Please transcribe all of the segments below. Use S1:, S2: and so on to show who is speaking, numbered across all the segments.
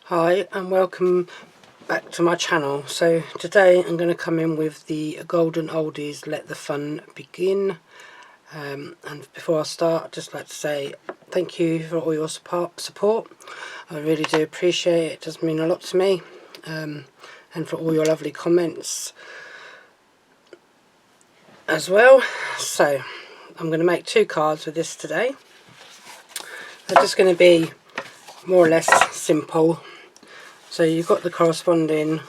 S1: Hi and welcome back to my channel. So today I'm going to come in with the Golden Oldies Let the Fun Begin. And before I start, I'd just like to say thank you for all your support. I really do appreciate it. It does mean a lot to me. And for all your lovely comments as well. So I'm going to make 2 cards with this today. They're just going to be more or less simple. So you've got the corresponding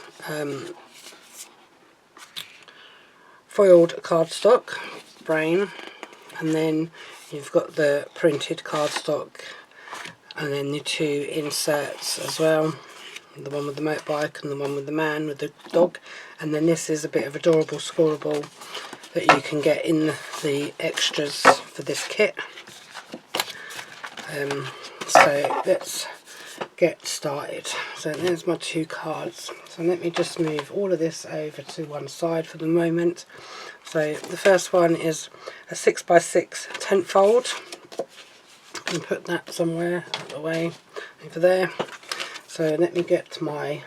S1: foiled cardstock, brain, and then you've got the printed cardstock, and then the 2 inserts as well, the one with the motorbike and the one with the man with the dog. And then this is a bit of adorable scoreable that you can get in the extras for this kit. So let's get started. So there's my 2 cards. So let me just move all of this over to one side for the moment. So the first one is a 6x6 tent fold. And put that somewhere out of the way over there. So let me get my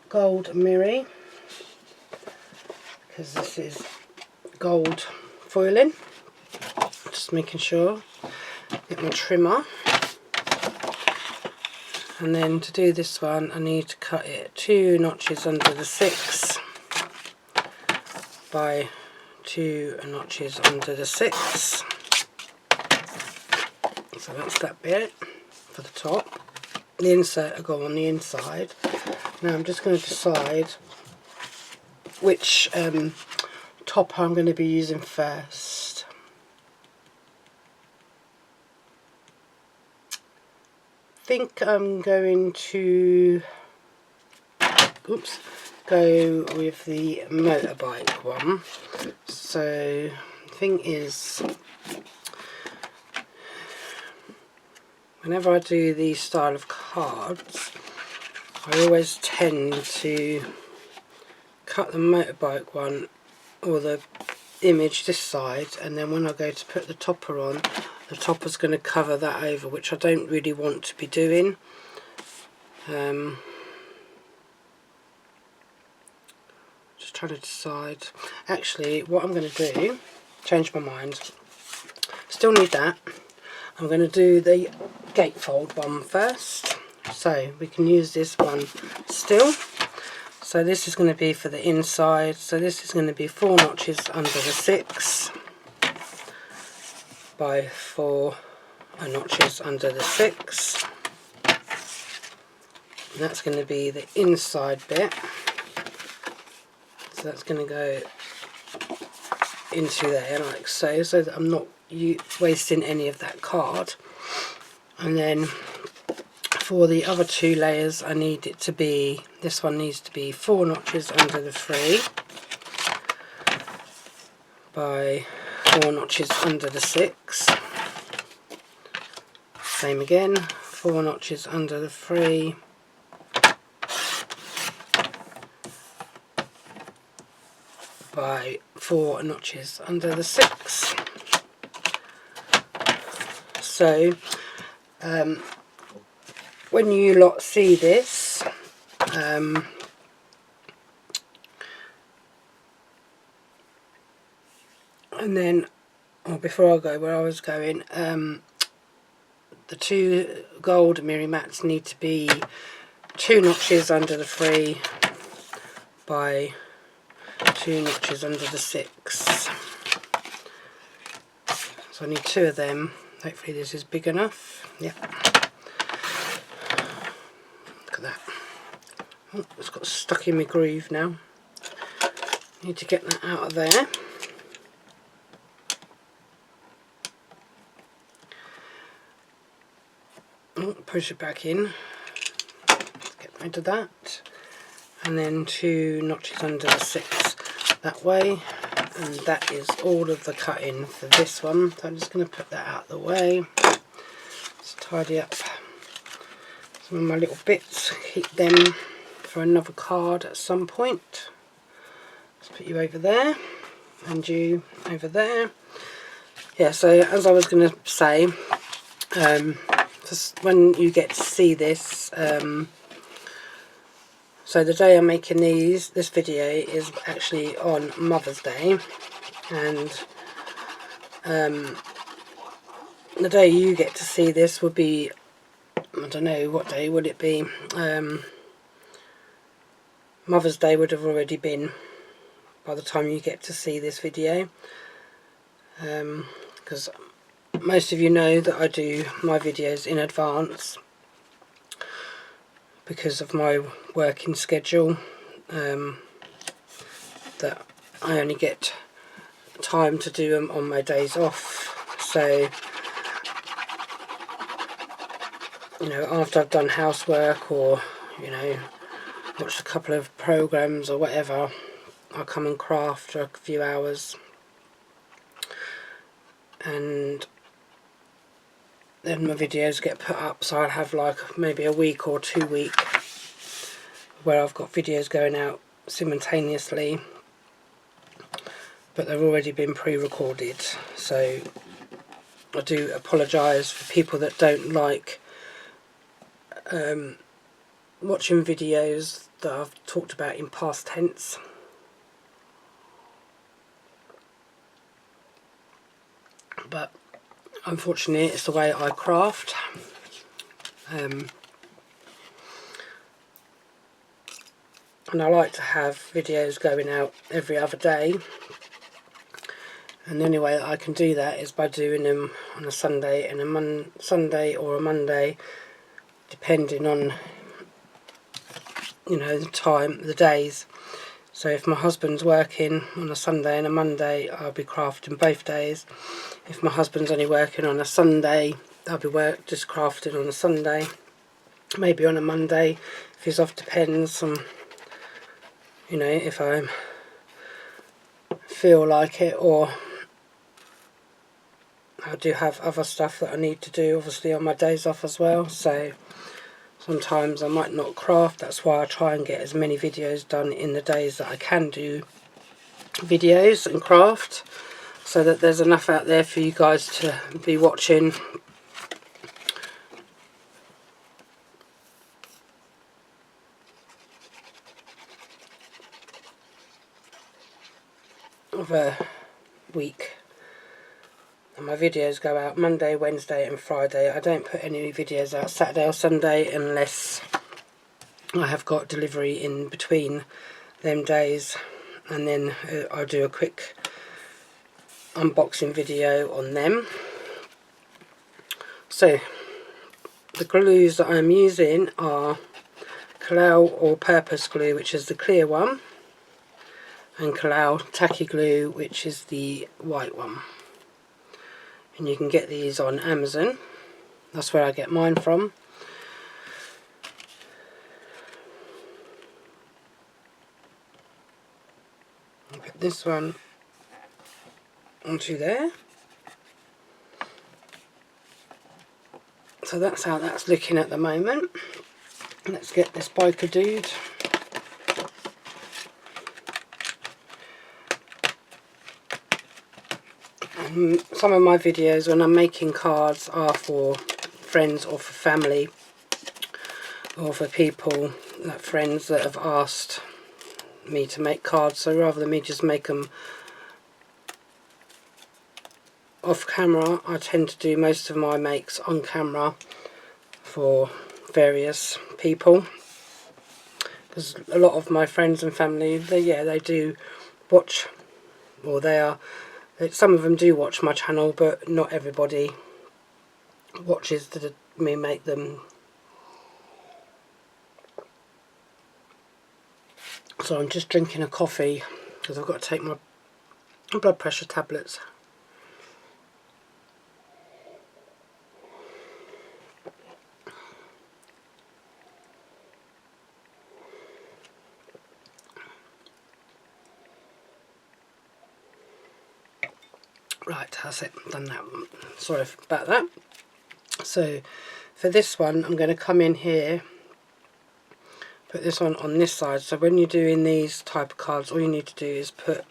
S1: gold mirror, because this is gold foiling. Just making sure. Get my trimmer. And then to do this one I need to cut it 2 notches under the 6 by 2 notches under the 6. So that's that bit for the top. The insert will go on the inside. Now I'm just going to decide which top I'm going to be using first. I think I'm going to go with the motorbike one. So the thing is, whenever I do these style of cards, I always tend to cut the motorbike one, or the image this side, and then when I go to put the topper on, the topper's going to cover that over, which I don't really want to be doing. Just trying to decide. Actually, what I'm going to do, change my mind. Still need that. I'm going to do the gatefold one first. So we can use this one still. So this is going to be for the inside. So this is going to be 4 notches under the 6 by 4 notches under the 6. And that's going to be the inside bit. So that's going to go into there like so, so that I'm not wasting any of that card. And then for the other 2 layers I need it to be, this one needs to be 4 notches under the 3 by 4 notches under the 6. Same again, 4 notches under the 3 by 4 notches under the 6. So when you lot see this, and then, before I go where I was going, the 2 gold mirror mats need to be 2 notches under the 3 by 2 notches under the 6. So I need 2 of them. Hopefully this is big enough. Yep. Look at that. Oh, it's got stuck in my groove now. Need to get that out of there. Oh, push it back in. Let's get rid of that. And then 2 notches under the 6 that way. And that is all of the cutting for this one. So I'm just going to put that out of the way. Just tidy up some of my little bits. Keep them for another card at some point. Let's put you over there. And you over there. Yeah, so as I was going to say, just when you get to see this, So the day I'm making this video is actually on Mother's Day, and the day you get to see this would be, I don't know, what day would it be? Mother's Day would have already been by the time you get to see this video, because most of you know that I do my videos in advance because of my working schedule, that I only get time to do them on my days off. So, you know, after I've done housework, or, you know, watched a couple of programs or whatever, I'll come and craft for a few hours, and then my videos get put up. So I'll have like maybe a week or 2 week where I've got videos going out simultaneously, but they've already been pre-recorded. So I do apologise for people that don't like watching videos that I've talked about in past tense. But unfortunately it's the way I craft. And I like to have videos going out every other day, and the only way that I can do that is by doing them on a Sunday and a Sunday or a Monday, depending on, you know, the time, the days. So if my husband's working on a Sunday and a Monday, I'll be crafting both days. If my husband's only working on a Sunday, I'll be just crafting on a Sunday, maybe on a Monday if he's off, depends on, you know, if I feel like it, or I do have other stuff that I need to do obviously on my days off as well. So sometimes I might not craft. That's why I try and get as many videos done in the days that I can do videos and craft, so that there's enough out there for you guys to be watching. Of a week. And my videos go out Monday, Wednesday and Friday. I don't put any videos out Saturday or Sunday unless I have got delivery in between them days, and then I'll do a quick unboxing video on them. So the glues that I'm using are Kalau All Purpose Glue, which is the clear one, and Kalau Tacky Glue, which is the white one. And you can get these on Amazon. That's where I get mine from. I'll put this one onto there. So that's how that's looking at the moment. Let's get this biker dude. Some of my videos when I'm making cards are for friends or for family, or for people, like friends that have asked me to make cards. So rather than me just make them off camera, I tend to do most of my makes on camera for various people, because a lot of my friends and family, they do watch, or some of them do watch my channel, but not everybody watches me make them. So I'm just drinking a coffee because I've got to take my blood pressure tablets. Right, that's it, done that one. Sorry about that. So for this one, I'm going to come in here, put this one on this side. So when you're doing these type of cards, all you need to do is put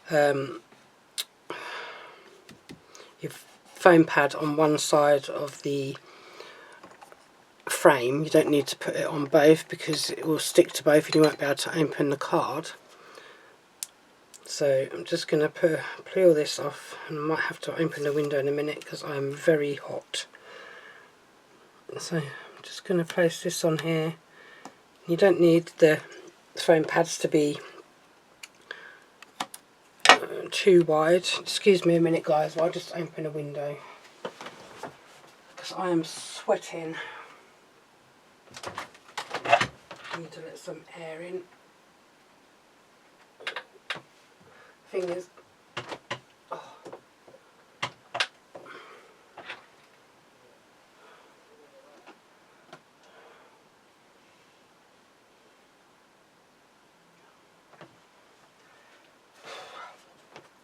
S1: your foam pad on one side of the frame. You don't need to put it on both because it will stick to both and you won't be able to open the card. So I'm just going to peel this off, and I might have to open the window in a minute because I'm very hot. So I'm just going to place this on here. You don't need the foam pads to be too wide. Excuse me a minute guys, while I just open a window because I am sweating. I need to let some air in. Thing is,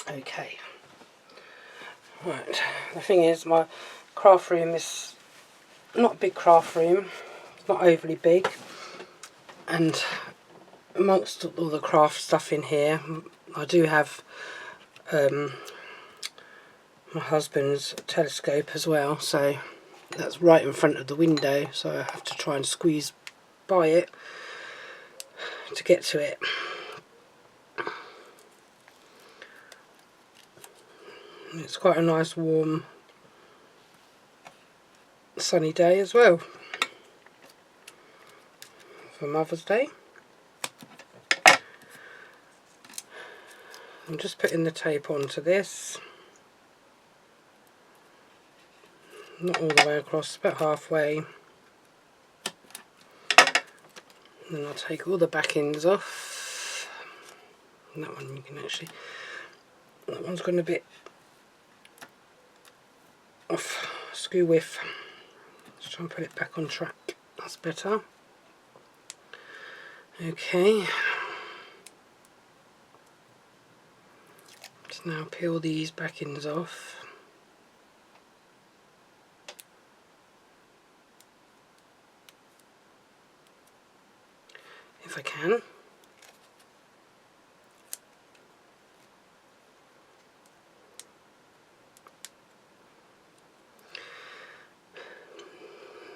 S1: okay, right, the thing is my craft room is not a big craft room, it's not overly big, and amongst all the craft stuff in here I do have my husband's telescope as well, so that's right in front of the window, so I have to try and squeeze by it to get to it. It's quite a nice warm sunny day as well for Mother's Day. I'm just putting the tape onto this, not all the way across, about halfway, and then I'll take all the backings off. And that one you can actually, that one's gone a bit off skew width. Let's try and put it back on track, that's better. Okay, let's now peel these backings off. If I can.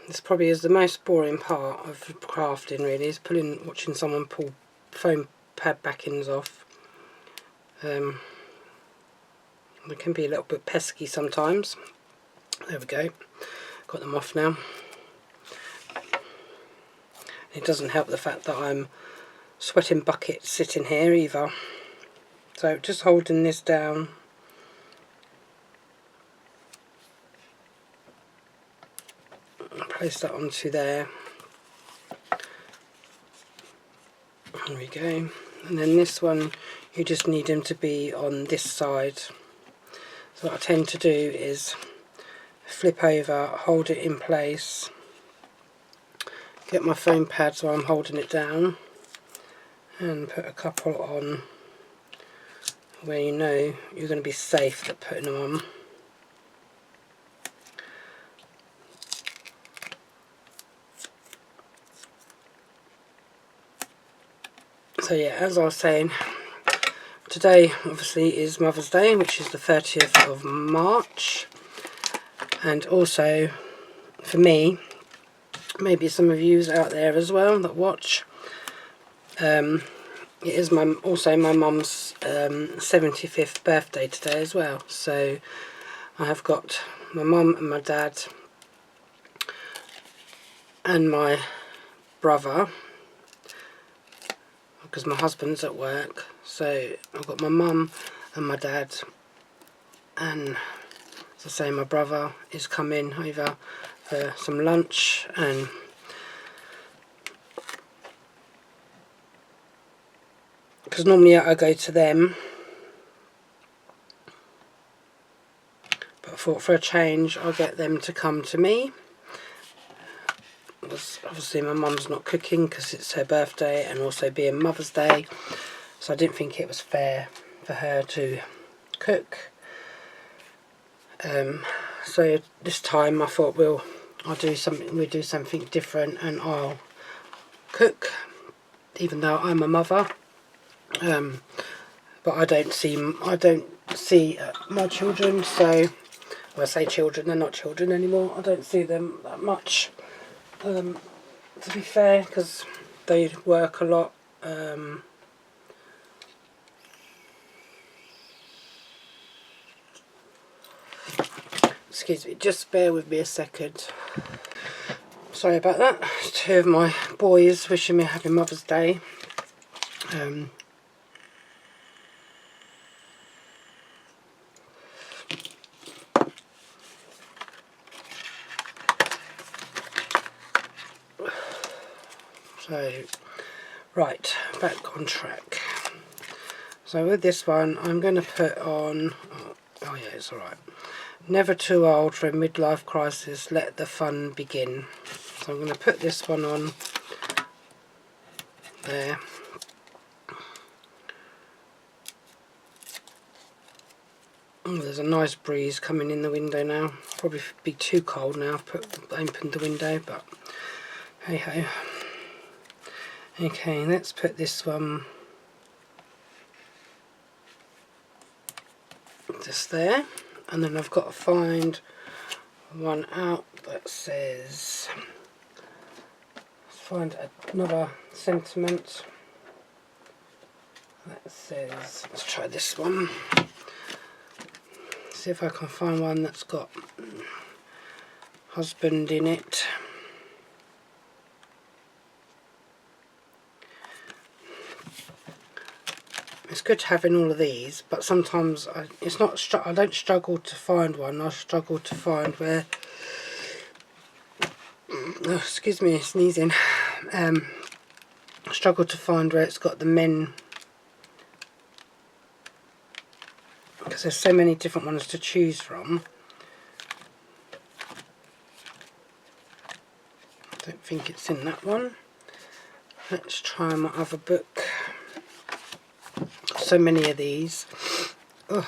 S1: This probably is the most boring part of crafting really, is watching someone pull foam pad backings off. They can be a little bit pesky sometimes. There we go, got them off now. It doesn't help the fact that I'm sweating buckets sitting here either. So just holding this down. Place that onto there. There we go. And then this one, you just need them to be on this side. So what I tend to do is flip over, hold it in place, get my foam pads while I'm holding it down, and put a couple on where you know you're going to be safe at putting them on. So yeah, as I was saying, today obviously is Mother's Day, which is the 30th of March, and also for me, maybe some of you out there as well that watch, it is also my mum's 75th birthday today as well. So I have got my mum and my dad and my brother, because my husband's at work, so I've got my mum and my dad, and as I say, my brother is coming over for some lunch, and because normally I go to them, but I thought for a change I'll get them to come to me. Obviously my mum's not cooking because it's her birthday and also being Mother's Day, so I didn't think it was fair for her to cook. So this time I thought we'll do something different and I'll cook, even though I'm a mother. But I don't see my children, so when I say children, they're not children anymore. I don't see them that much. to be fair, because they work a lot. Excuse me, just bear with me a second. Sorry about that. Two of my boys wishing me a happy Mother's Day. So, right, back on track. So with this one, I'm going to put on, oh yeah, it's alright. Never too old for a midlife crisis, let the fun begin. So I'm going to put this one on there. Oh, there's a nice breeze coming in the window now. Probably be too cold now. I've opened the window, but hey ho. Okay, let's put this one just there, and then I've got to find one out that says, let's find another sentiment that says, let's try this one, see if I can find one that's got husband in it. It's good having all of these, but sometimes I don't struggle to find one. I struggle to find where. Oh, excuse me, sneezing. I struggle to find where it's got the men, because there's so many different ones to choose from. I don't think it's in that one. Let's try my other book. So many of these. Oh,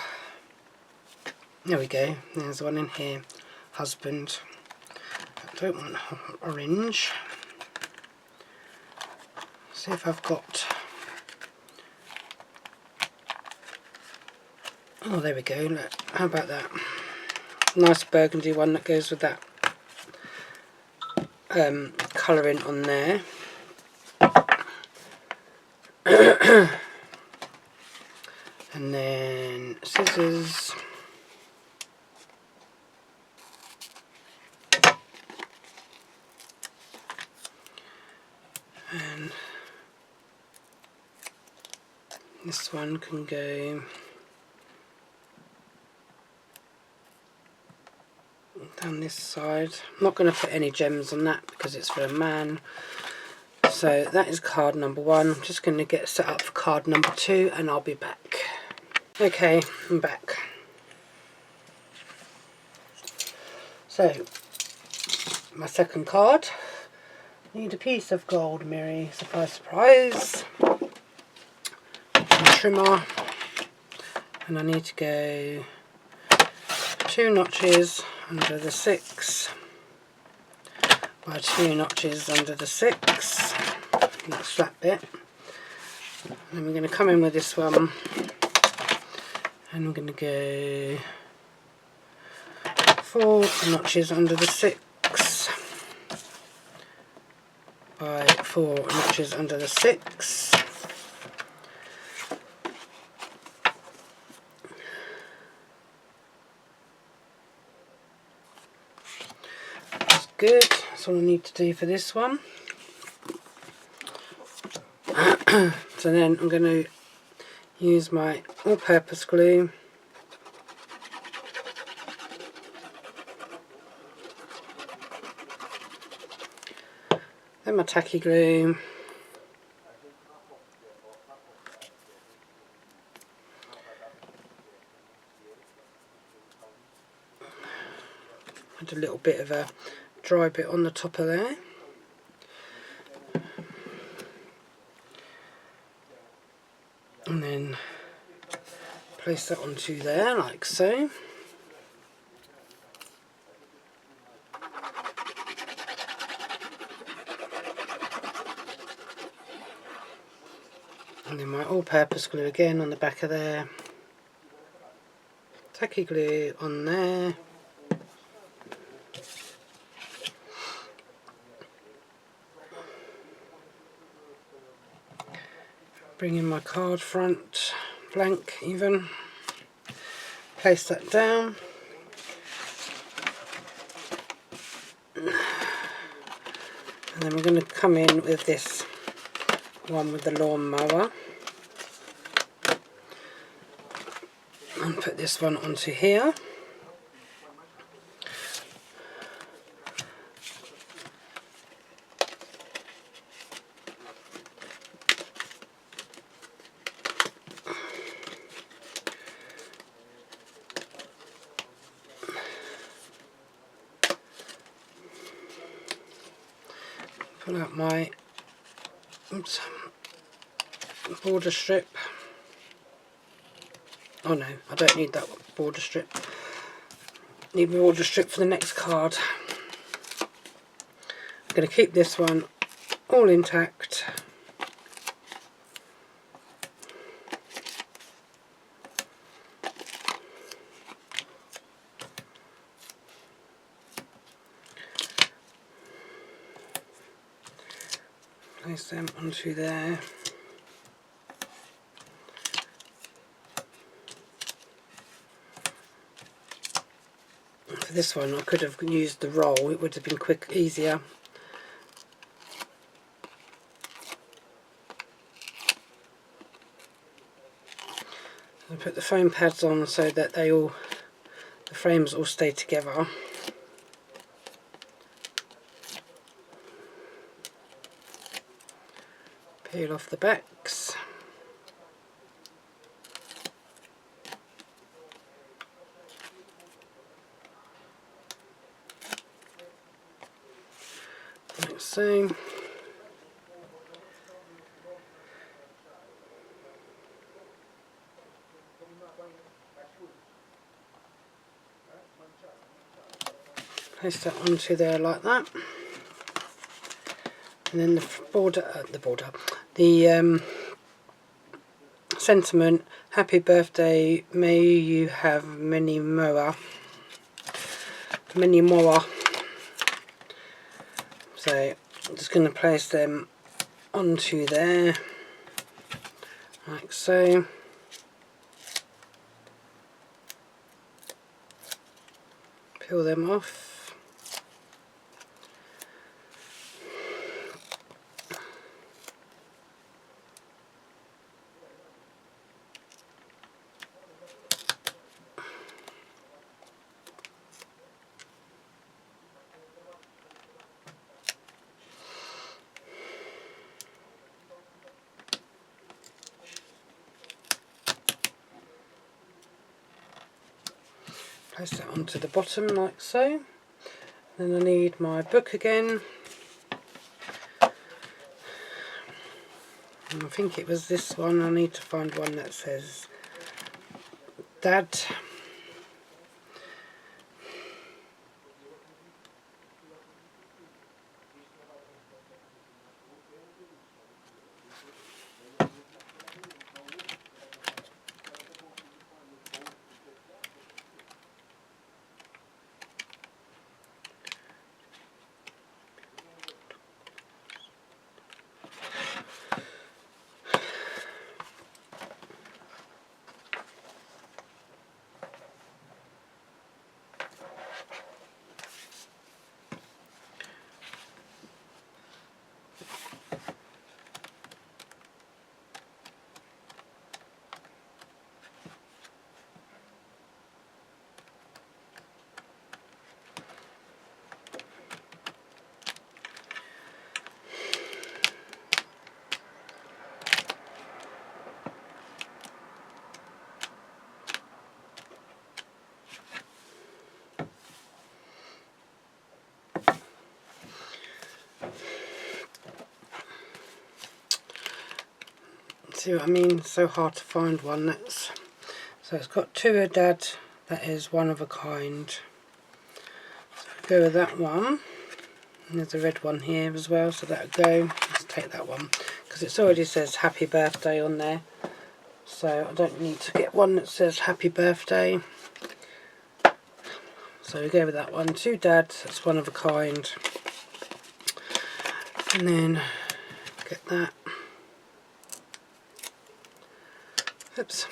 S1: there we go. There's one in here. Husband. I don't want orange. See if I've got. Oh, there we go. Look, how about that? Nice burgundy one that goes with that colouring on there. And then scissors. And this one can go down this side. I'm not going to put any gems on that because it's for a man. So that is card number 1. I'm just going to get set up for card number 2 and I'll be back. Okay, I'm back. So, my second card. Need a piece of gold, Mary. Surprise, surprise. A trimmer. And I need to go 2 notches under the 6 by 2 notches under the 6. That flat bit. And we're going to come in with this one. And I'm going to go 4 notches under the 6 by 4 notches under the 6. That's good. That's all I need to do for this one. So then I'm going to use my all-purpose glue. Then my tacky glue. Add a little bit of a dry bit on the top of there. And then place that onto there like so. And then my all-purpose glue again on the back of there. Tacky glue on there. bring in my card front, blank even, place that down, and then we're going to come in with this one with the lawnmower and put this one onto here. Pull out my border strip. Oh no, I don't need that border strip. Need my border strip for the next card. I'm going to keep this one all intact. Place them onto there. For this one I could have used the roll, it would have been easier. I put the foam pads on so that the frames all stay together. Peel off the backs. Like so. Place that onto there like that. And then the sentiment, happy birthday, may you have many more. So I'm just going to place them onto there, like so. Peel them off. Place that onto the bottom like so. Then I need my book again. And I think it was this one. I need to find one that says Dad. See what I mean? So hard to find one that's... So it's got to a Dad, that is one of a kind. So go with that one. And there's a red one here as well, so that'll go. Let's take that one, because it already says happy birthday on there. So I don't need to get one that says happy birthday. So we go with that one. To Dad, that's one of a kind. And then get that. Oops.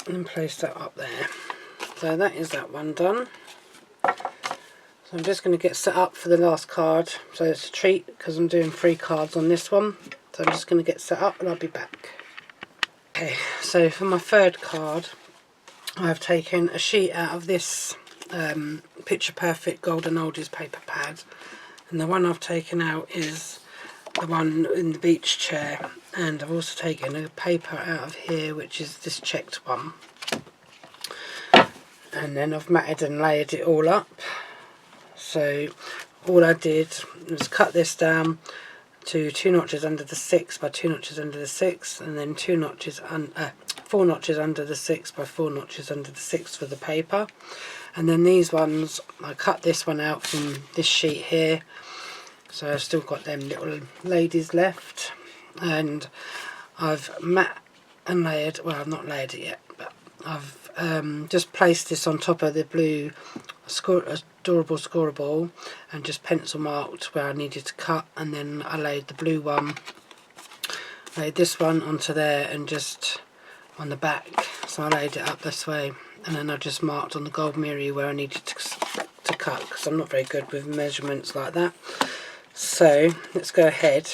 S1: And place that up there. So that is that one done. So I'm just going to get set up for the last card. So it's a treat because I'm doing 3 cards on this one. So I'm just going to get set up and I'll be back. Okay, so for my 3rd card, I've taken a sheet out of this Picture Perfect Golden Oldies paper pad. And the one I've taken out is the one in the beach chair. And I've also taken a paper out of here, which is this checked one. And then I've matted and layered it all up. So all I did was cut this down to 2 notches under the 6 by 2 notches under the 6, and then 4 notches under the 6 by 4 notches under the 6 for the paper. And then these ones, I cut this one out from this sheet here, so I've still got them little ladies left. And I've mat and layered, well, I've not layered it yet, but I've just placed this on top of the blue adorable scoreable and just pencil marked where I needed to cut, and then I laid the blue one, laid this one onto there and just on the back, so I laid it up this way, and then I just marked on the gold mirror where I needed to cut, because I'm not very good with measurements like that. So let's go ahead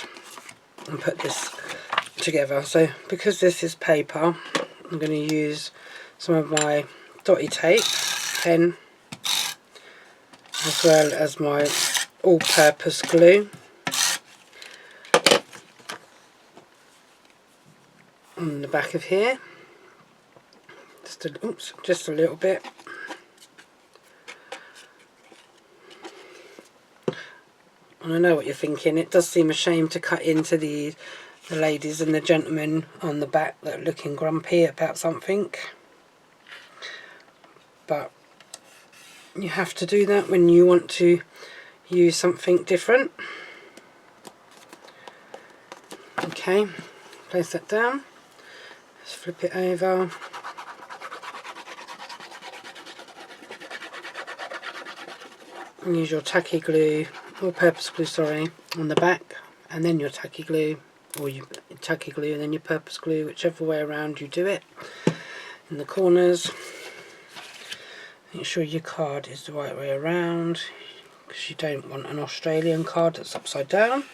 S1: and put this together. So because this is paper, I'm going to use some of my dotty tape pen as well as my all-purpose glue on the back of here, just a little bit. And I know what you're thinking, it does seem a shame to cut into the ladies and the gentlemen on the back that are looking grumpy about something, but you have to do that when you want to use something different. Okay, place that down, let's flip it over, and use your tacky glue, all-purpose glue, sorry, on the back, and then your tacky glue, or your tacky glue and then your purpose glue, whichever way around you do it, in the corners. Make sure your card is the right way around, because you don't want an Australian card that's upside down.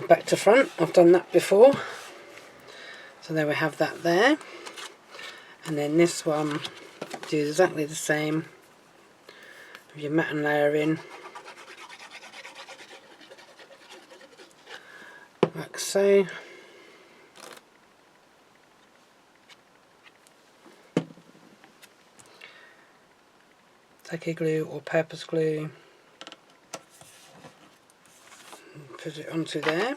S1: Back to front, I've done that before. So there we have that there. And then this one, do exactly the same with your mat and layering, like so. Tacky glue or purpose glue, put it onto there,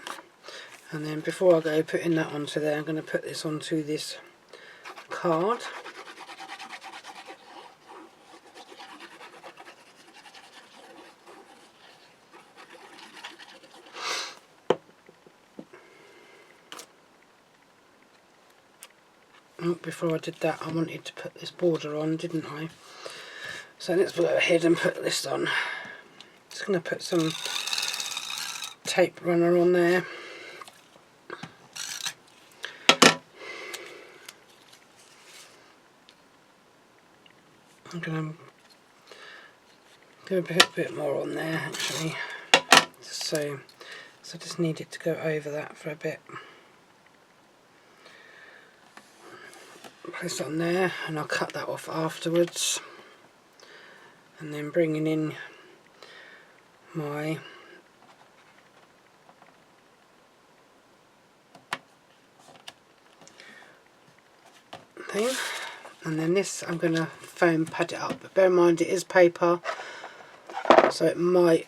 S1: and then before I go putting that onto there, I'm going to put this onto this card. Oh, before I did that, I wanted to put this border on, didn't I? So let's go ahead and put this on. Just going to put some tape runner on there. I'm going to do a bit more on there actually, just so I just need it to go over that for a bit. Place it on there, and I'll cut that off afterwards. And then bringing in my thing, and then this I'm going to foam pad it up, but bear in mind it is paper, so it might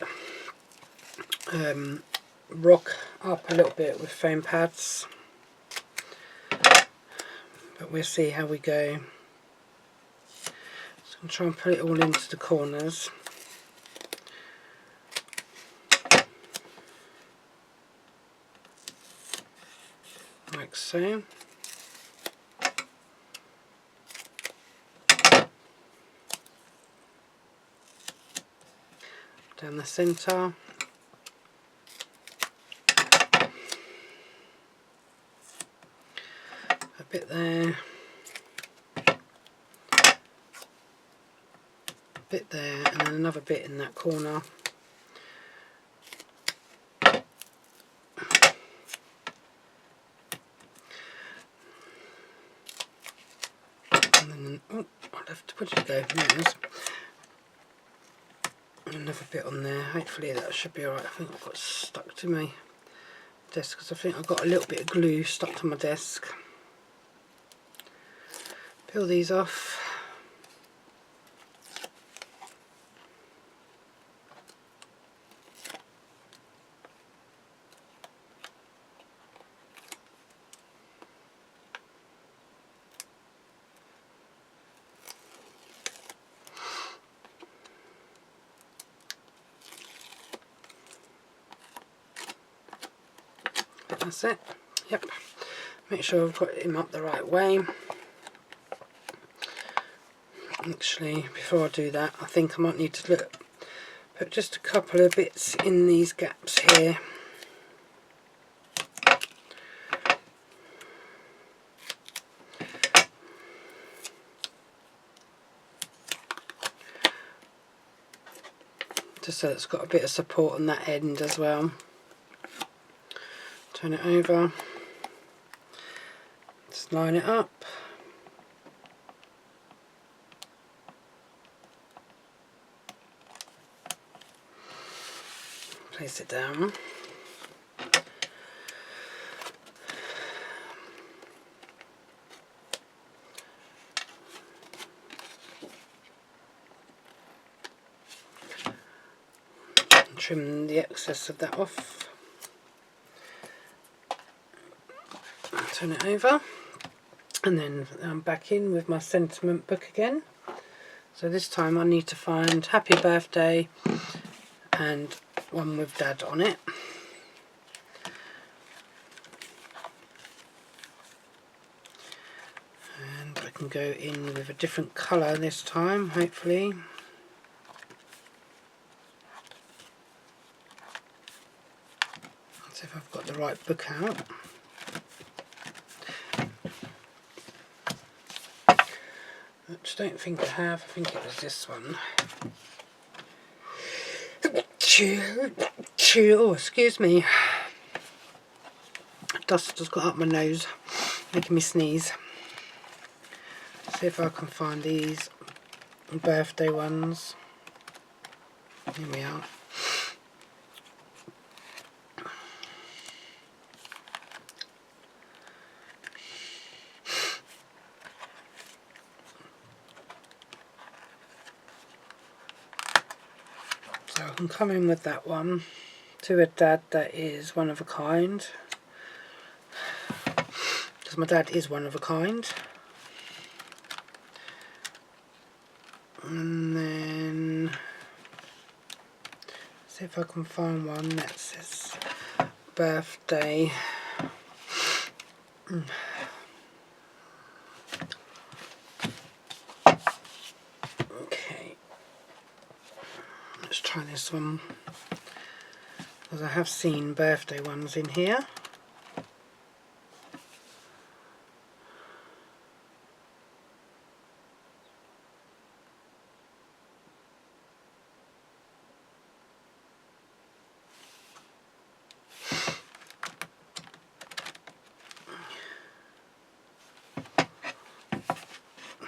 S1: rock up a little bit with foam pads, but we'll see how we go. So I'm trying to put it all into the corners. Like so. Down the centre. bit there, bit there, and then another bit in that corner. And then, oh, I left, where did it go? There it is. Another bit on there. Hopefully that should be alright. I think I've got stuck to my desk because I think I've got a little bit of glue stuck to my desk. Peel these off. That's it. Yep. Make sure I've got him up the right way. Actually, before I do that, I think I might need to put just a couple of bits in these gaps here. Just so it's got a bit of support on that end as well. Turn it over. Just line it up. Place it down. Trim the excess of that off. Turn it over, and then I'm back in with my sentiment book again. So this time I need to find Happy Birthday and one with Dad on it. And I can go in with a different colour this time, hopefully. Let's see if I've got the right book out. Which I don't think I have. I think it was this one. Oh, excuse me. Dust just got up my nose, making me sneeze. See if I can find these birthday ones. Here we are. So I can come in with that one. To a Dad that is one of a kind. Because my dad is one of a kind. And then see if I can find one that says birthday. Okay, let's try this one, because I have seen birthday ones in here.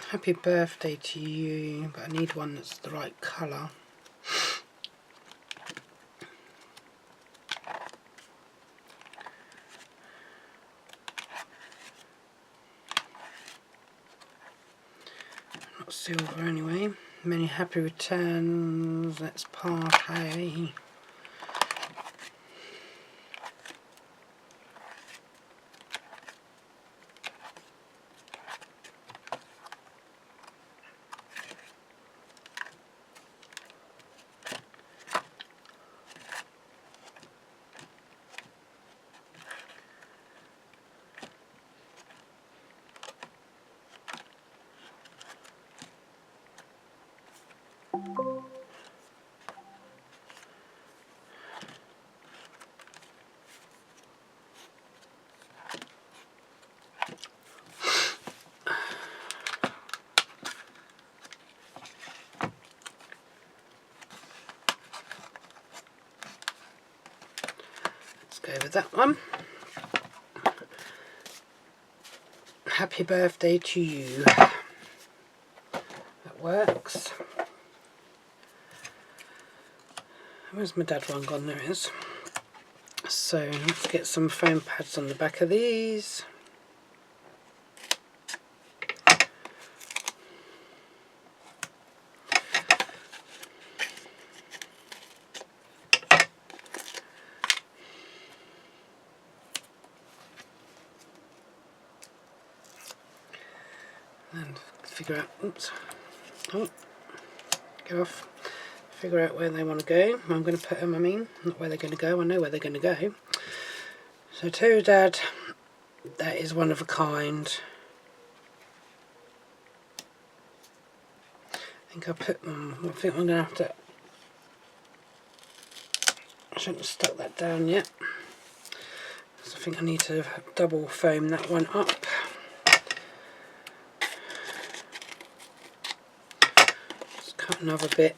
S1: Happy birthday to you, but I need one that's the right colour. Not silver anyway. Many happy returns, let's party. go with that one. Happy birthday to you. That works. Where's my dad one gone? There it is. So let's get some foam pads on the back of these. And figure out, oops, oh, get off, figure out where they want to go. I'm going to put them, not where they're going to go, I know where they're going to go. So to Dad, that is one of a kind. I think I put them, I think I'm going to have to, I shouldn't have stuck that down yet. So I think I need to double foam that one up. Cut another bit.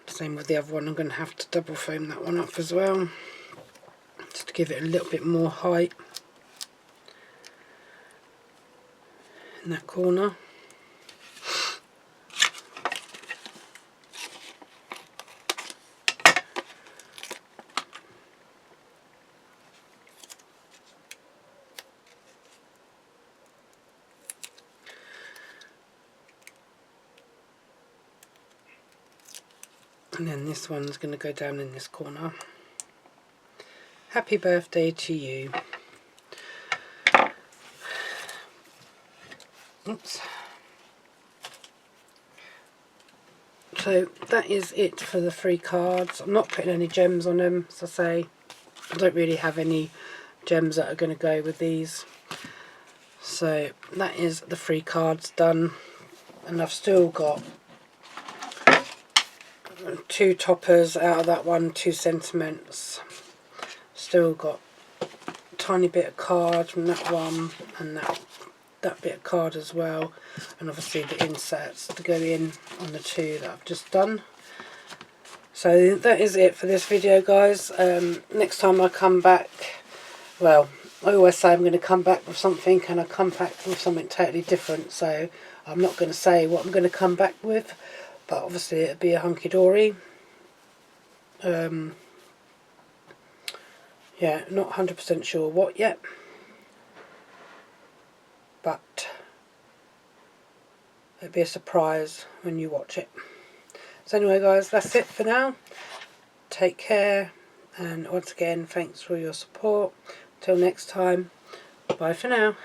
S1: Same with the other one, I'm going to have to double foam that one up as well, just to give it a little bit more height in that corner. And then this one's going to go down in this corner. Happy birthday to you. Oops. So that is it for the 3 cards. I'm not putting any gems on them, as I say. I don't really have any gems that are going to go with these. So that is the 3 cards done. And I've still got 2 toppers out of that one, 2 sentiments. Still got a tiny bit of card from that one, and that bit of card as well, and obviously the inserts to go in on the 2 that I've just done. So that is it for this video, guys. Next time I come back, well, I always say I'm going to come back with something, and I come back with something totally different, so I'm not going to say what I'm going to come back with. But obviously it'll be a Hunkydory. Yeah, not 100% sure what yet. But it'll be a surprise when you watch it. So anyway, guys, that's it for now. Take care. And once again, thanks for your support. Till next time. Bye for now.